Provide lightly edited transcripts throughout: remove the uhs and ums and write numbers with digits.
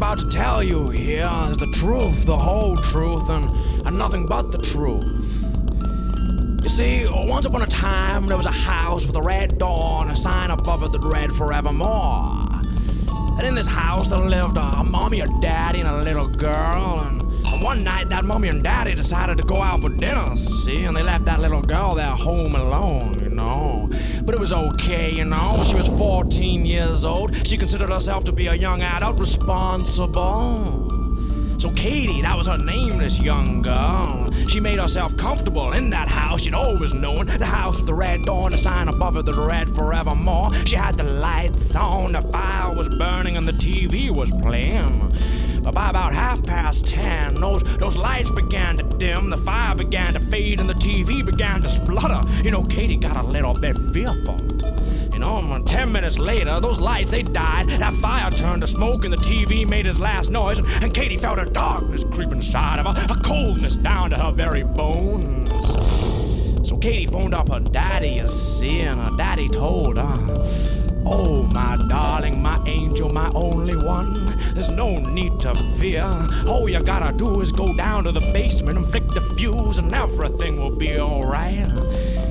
about to tell you here is the truth, the whole truth, and nothing but the truth. You see, once upon a time, there was a house with a red door and a sign above it that read forevermore. And in this house there lived a mommy, a daddy, and a little girl, and one night that mommy and daddy decided to go out for dinner, see, and they left that little girl there home alone, you know. But it was okay, you know. She was 14 years old. She considered herself to be a young adult, responsible. So Katie, that was her name, this young girl. She made herself comfortable in that house she'd always known. The house with the red door and a sign above it that read forevermore. She had the lights on, the fire was burning, and the TV was playing. But by about 10:30, those lights began to dim, the fire began to fade, and the TV began to splutter. You know, Katie got a little bit fearful. You know, 10 minutes later, those lights, they died, that fire turned to smoke, and the TV made its last noise, and Katie felt a darkness creep inside of her, a coldness down to her very bones. So Katie phoned up her daddy, you see, and her daddy told her, "Oh, my darling, my angel, my only one, there's no need to fear. All you gotta do is go down to the basement and flick the fuse, and everything will be alright."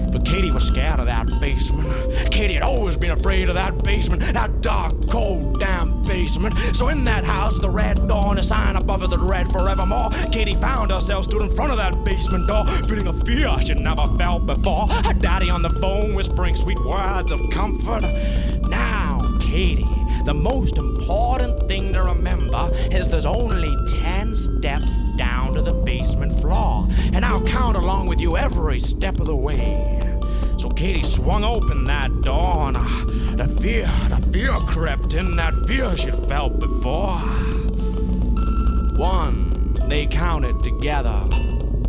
But Katie was scared of that basement. Katie had always been afraid of that basement, that dark, cold, damn basement. So in that house with the red door and a sign above it that read forevermore, Katie found herself stood in front of that basement door, feeling a fear she'd never felt before. Her daddy on the phone whispering sweet words of comfort. "Now, Katie, the most important thing to remember is there's only 10 steps down to the basement floor, and I'll count along with you every step of the way." So Katie swung open that door, and the fear crept in, that fear she'd felt before. 1, they counted together.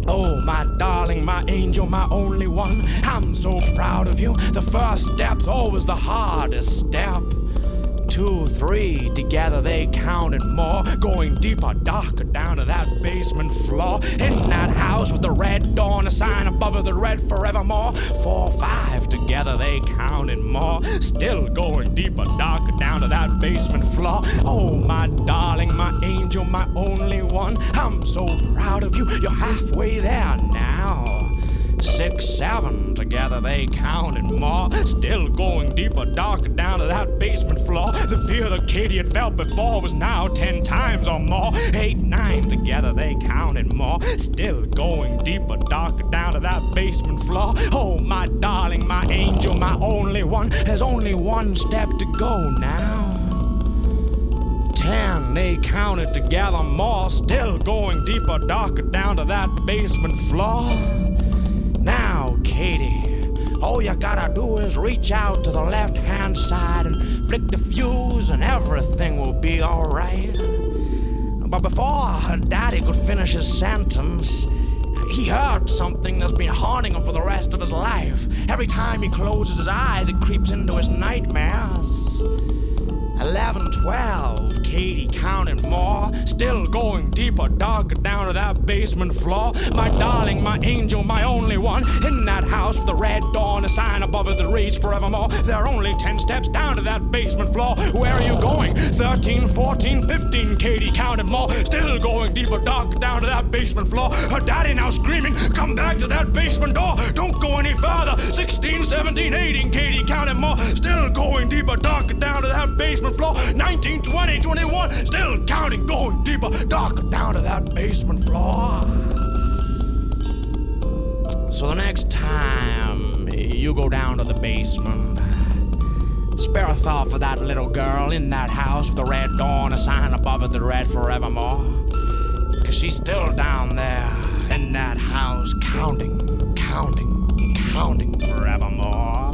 "Oh, my darling, my angel, my only one, I'm so proud of you. The first step's always the hardest step." 2, 3, together they counted more, going deeper, darker down to that basement floor. In that house with the red door and a sign above it that read forevermore. 4, 5, together they counted more, still going deeper, darker down to that basement floor. "Oh, my darling, my angel, my only one, I'm so proud of you. You're halfway there now." 6, 7, together they counted more, still going deeper, darker down to that basement floor. The fear that Katie had felt before was now 10 times or more. 8, 9, together they counted more, still going deeper, darker down to that basement floor. "Oh, my darling, my angel, my only one, there's only one step to go now." 10, they counted together more, still going deeper, darker down to that basement floor. "Now, Katie, all you gotta do is reach out to the left-hand side and flick the fuse, and everything will be alright." But before her daddy could finish his sentence, he heard something that's been haunting him for the rest of his life. Every time he closes his eyes, it creeps into his nightmares. 11, 12, Katie counted more, still going deeper, darker down to that basement floor. "My darling, my angel, my only one, in that house with the red door and a sign above it that reads forevermore. There are only 10 steps down to that basement floor. Where are you going?" 13, 14, 15, Katie counted more, still going deeper, darker down to that basement floor. Her daddy now screaming, "Come back to that basement door, don't go any further." 16, 17, 18, Katie counted more, still going deeper, darker down to that basement floor. 19, 20, 21, still counting, going deeper, darker down to that basement floor. So the next time you go down to the basement, spare a thought for that little girl in that house with the red door and a sign above it that read forevermore. Because she's still down there in that house, counting, counting, counting forevermore.